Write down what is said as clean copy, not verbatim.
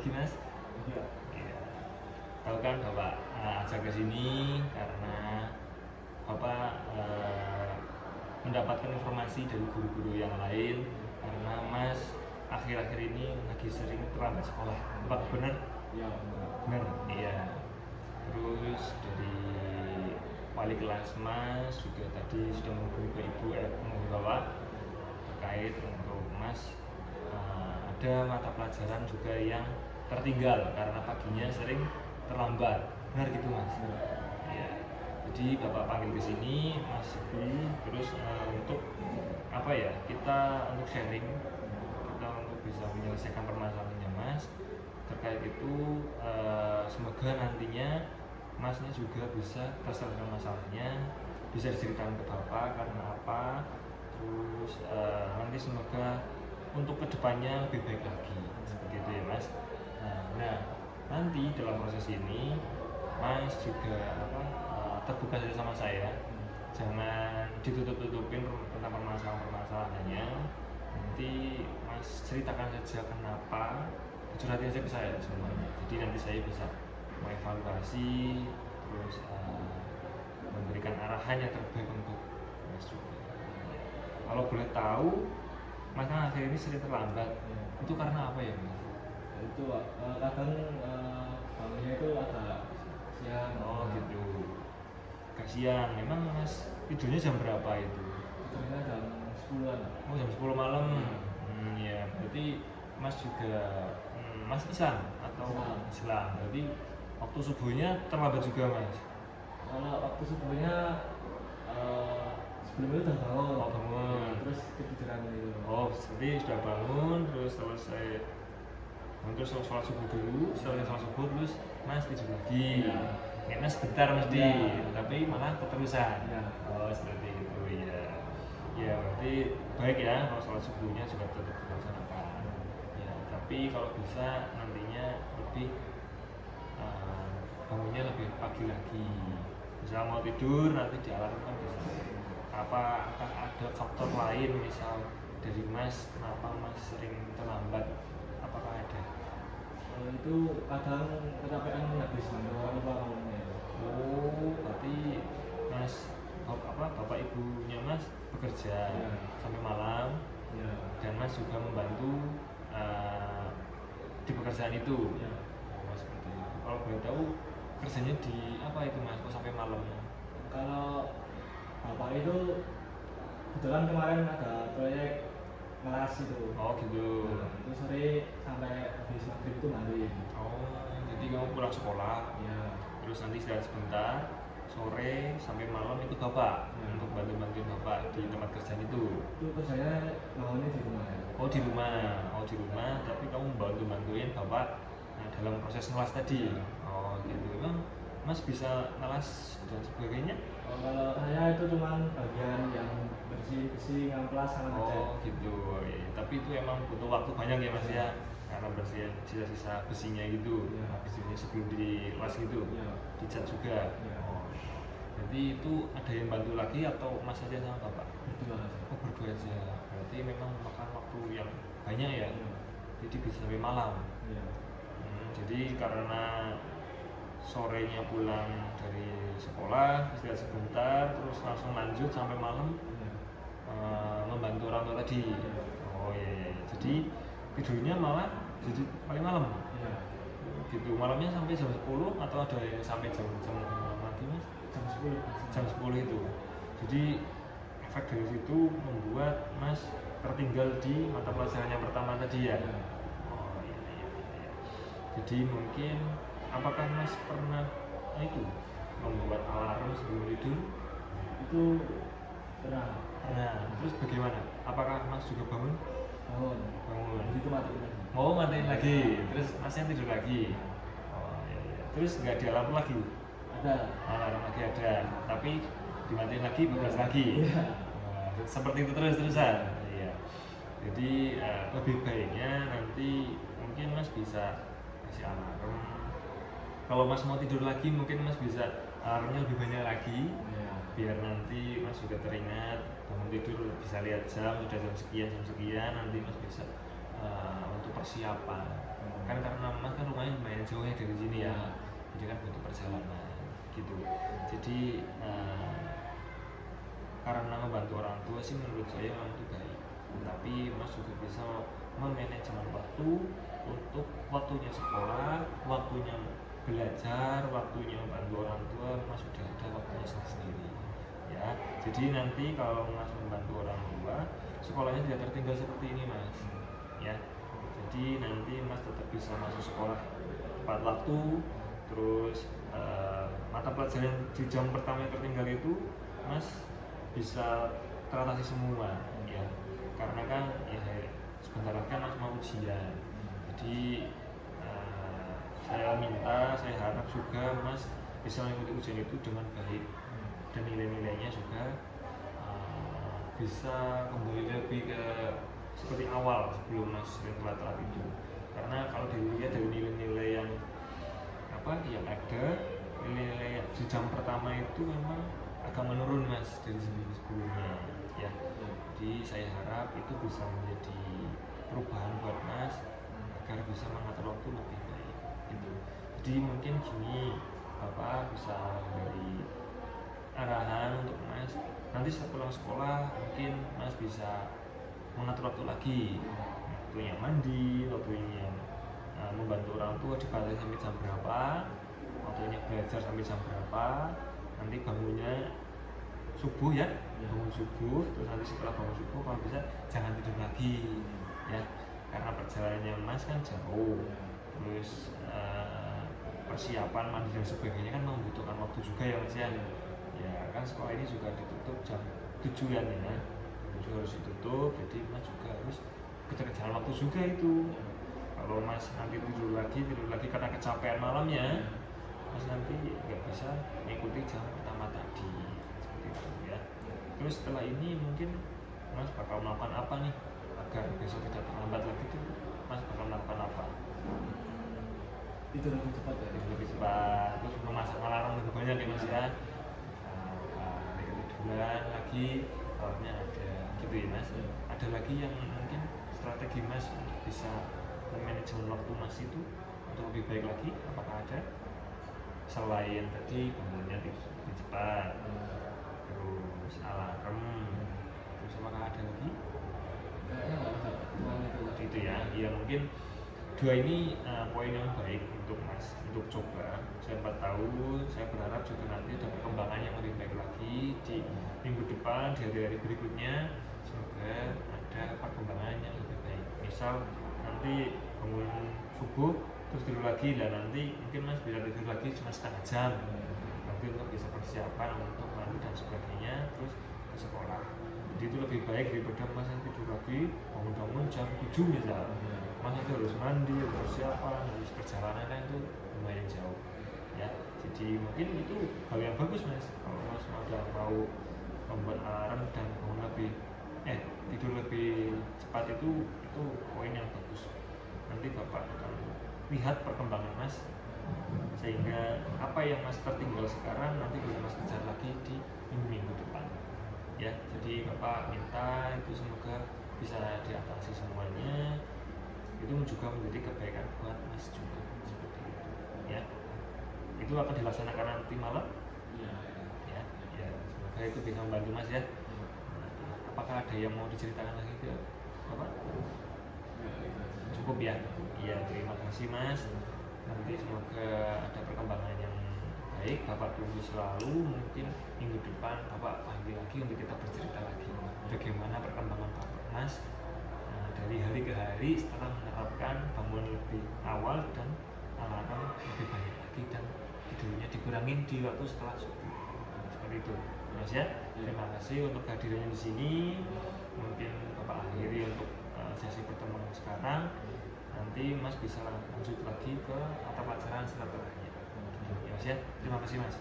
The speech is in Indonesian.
Mas? Iya. Iya. Tahu kan Bapak ajak ke sini karena Bapak mendapatkan informasi dari guru-guru yang lain karena Mas akhir-akhir ini lagi sering terlambat sekolah. Pak benar? Iya, Benar. Iya. Terus dari wali kelas Mas juga tadi sudah menghubungi ke Ibu menghubungi Bapak terkait untuk Mas ada mata pelajaran juga yang tertinggal karena paginya sering terlambat. Benar gitu Mas? Iya. Jadi Bapak panggil ke sini Mas Ibu terus untuk apa ya? Kita untuk sharing, kita untuk bisa menyelesaikan permasalahannya Mas. Terkait itu semoga nantinya Masnya juga bisa terselesaikan masalahnya, bisa diceritakan ke Bapak karena apa. Terus nanti semoga untuk kedepannya lebih baik lagi, seperti itu ya Mas. Nah nanti dalam proses ini Mas juga terbuka saja sama saya, jangan ditutup-tutupin tentang permasalahan-permasalahannya. Nanti Mas ceritakan saja kenapa, curhatin aja ke saya semuanya. Jadi nanti saya bisa mengevaluasi, terus memberikan arahan yang terbaik untuk Mas juga. Kalau boleh tahu, Mas kan akhir ini sering terlambat. Itu karena apa ya Mas? Itu kadang bangunnya itu agak siang. Oh gitu. Kasihan. Memang Mas tidurnya jam berapa itu? Tidurnya jam 10-an. Oh jam 10 malam. Ya berarti Mas juga Mas Islam atau Islam. Berarti waktu subuhnya terlambat juga Mas? Kalau waktu subuhnya sebelum itu udah bangun. Oh bangun. Terus ketiduran gitu. Oh jadi sudah bangun terus selesai. Terus sholat subuh dulu, setelah sholat subuh terus Mas tidur lagi. Karena sebentar mesti, tapi malah keterusan. Oh seperti itu ya. Ya berarti baik ya kalau sholat subuhnya juga tetap dilaksanakan. Ya tapi kalau bisa nantinya lebih bangunnya lebih pagi lagi. Misal mau tidur nanti di alarm kan bisa. Apa ada faktor lain misal dari Mas kenapa Mas sering terlambat? Apakah ada? Itu kadang kecapean habis lupa ngomongnya. Oh, berarti Mas bapak ibunya Mas bekerja sampai malam, dan Mas juga membantu di pekerjaan itu. Oh, seperti itu. Kalau boleh tahu kerjanya di apa itu Mas? Kok sampai malam? Kalau bapak itu kebetulan kemarin ada proyek ngelas itu. Oh gitu. Itu sore sampai habis maghrib itu mandiin. Oh, jadi kamu pulang sekolah, terus nanti istirahat sebentar, sore sampai malam itu bapak untuk bantu-bantuin bapak di tempat kerjaan itu. Itu kerjanya bangunnya di rumah ya. Oh di rumah, tapi kamu bantuin bapak dalam proses ngelas tadi. Oh gitu. Emang Mas bisa ngelas dan sebagainya? Kalau saya itu cuma bagian yang bersih ngamplas sama ngecat. Oh gitu. Ya, tapi itu emang butuh waktu banyak ya Mas ya, karena bersih sisa-sisa besinya gitu. Habis ini sebelum dikelas gitu, dicat juga. Oh. Jadi itu ada yang bantu lagi atau Mas saja sama bapak? Berdua. Oh berdua aja. Berarti memang makan waktu yang banyak ya. Jadi bisa sampai malam. Jadi karena sorenya pulang dari sekolah, istirahat sebentar, terus langsung lanjut sampai malam membantu orang tua tadi. Oh iya. Jadi tidurnya malah jadi paling malam. Gitu. Malamnya sampai jam 10 atau ada yang sampai jam lagi Mas? Jam 10 itu. Jadi efek dari situ membuat Mas tertinggal di mata pelajaran yang pertama tadi ya. Oh iya. Jadi mungkin apakah Mas pernah itu membuat alarm sebelum tidur? Itu pernah. Terus bagaimana? Apakah Mas juga bangun? Bangun. Itu matiin lagi. Mau matiin lagi. Terus Masnya tidur lagi. Oh iya. Terus nggak ada alarm lagi? Ada. Alarm lagi ada. Tapi dimatiin lagi, bablas lagi. Seperti itu terus-terusan. Iya. Jadi lebih baiknya nanti mungkin Mas bisa kasih alarm. Kalau Mas mau tidur lagi mungkin Mas bisa alarmnya lebih banyak lagi. Biar nanti Mas juga teringat bangun tidur bisa lihat jam sudah jam sekian nanti Mas bisa untuk persiapan. Kan karena Mas kan jauhnya dari sini ya, jadi kan butuh perjalanan gitu. Jadi karena membantu orang tua sih menurut saya memang itu baik, tapi Mas juga bisa memanajemen waktu untuk waktunya sekolah, waktunya belajar, waktunya membantu orang tua. Mas sudah ada waktunya sendiri ya. Jadi nanti kalau Mas membantu orang tua, sekolahnya tidak tertinggal seperti ini Mas ya. Jadi nanti Mas tetap bisa masuk sekolah tepat waktu, terus mata pelajaran di jam pertama yang tertinggal itu Mas bisa teratasi semua ya, karena kan ya sebentar lagi kan Mas mau ujian. Jadi saya harap juga Mas bisa mengikuti ujian itu dengan baik dan nilai-nilainya juga bisa kembali lebih ke seperti awal sebelum Mas sering telat itu. Karena kalau dilihat dari nilai-nilai yang yang ada, nilai di jam pertama itu memang agak menurun Mas dari sebelumnya ya. Jadi saya harap itu bisa menjadi perubahan buat Mas agar bisa mengatur waktu lebih baik gitu. Jadi mungkin gini, Bapak bisa memberi arahan untuk Mas, nanti setelah pulang sekolah mungkin Mas bisa mengatur waktu lagi, waktunya mandi, waktunya membantu orang tua dibatasi sampai jam berapa, waktunya belajar sampai jam berapa, nanti bangunnya subuh ya, bangun subuh, terus nanti setelah bangun subuh kalau bisa jangan tidur lagi ya, karena perjalanannya Mas kan jauh, terus persiapan mandi dan sebagainya kan membutuhkan waktu juga ya Mas ya. Ya kan sekolah ini juga ditutup jam 7 ya, 7 harus ditutup, jadi Mas juga harus kejar-kejaran waktu juga itu. Kalau Mas nanti tidur lagi karena kecapean malamnya, Mas nanti nggak bisa mengikuti jam pertama tadi seperti itu ya. Terus setelah ini mungkin Mas bakal melakukan apa nih agar besok tidak terlambat lagi tuh? Mas bakal melakukan apa? Itu lebih cepat ya. Lebih cepat. Terus memasak alarm lebih banyak ya Mas ya. Ketiduran lagi, alarmnya ada gitu ya Mas. Ada lagi yang mungkin strategi Mas untuk bisa manajemen waktu Mas itu untuk lebih baik lagi, apakah ada selain tadi bangunnya lebih cepat, terus alarm, terus apakah ada lagi? Itu ya, ya mungkin dua ini poin yang baik untuk Mas untuk coba. Saya 4 tahun, saya berharap juga nanti ada perkembangan yang lebih baik lagi di minggu depan, di hari-hari berikutnya. Semoga ada perkembangan yang lebih baik. Misal nanti bangun subuh terus tidur lagi, dan nanti mungkin Mas bisa tidur lagi cuma setengah jam nanti untuk bisa persiapan untuk mandi dan sebagainya, terus ke sekolah. Jadi itu lebih baik daripada Mas yang tidur lagi bangun-bangun jam 7 misalnya. Mas itu harus mandi, harus persiapan, harus perjalanan itu lumayan jauh ya. Jadi mungkin itu hal yang bagus Mas, kalau Mas udah mau membuat alarm dan bangun lebih tidur lebih cepat, itu poin yang bagus. Nanti Bapak akan lihat perkembangan Mas, sehingga apa yang Mas tertinggal sekarang nanti bisa Mas kejar lagi di minggu-minggu depan ya. Jadi Bapak minta itu semoga bisa diatasi semuanya, itu juga menjadi kebaikan buat Mas juga seperti itu ya. Itu akan dilaksanakan nanti malam ya, semoga itu bisa membantu Mas ya. Apakah ada yang mau diceritakan lagi ke Bapak? Cukup ya? Iya, terima kasih Mas. Nanti semoga ada perkembangan yang baik. Bapak tunggu selalu, mungkin minggu depan Bapak panggil lagi untuk kita bercerita lagi bagaimana perkembangan Bapak Mas dari hari ke hari setelah menerapkan bangun lebih awal dan alarm lebih banyak lagi, dan tidurnya dikurangin di waktu setelah subuh seperti itu Mas ya. Terima kasih untuk kehadirannya di sini. Mungkin Bapak akhiri untuk sesi pertemuan sekarang. Nanti Mas bisa lanjut lagi ke mata pelajaran selanjutnya ya Mas ya. Terima kasih Mas.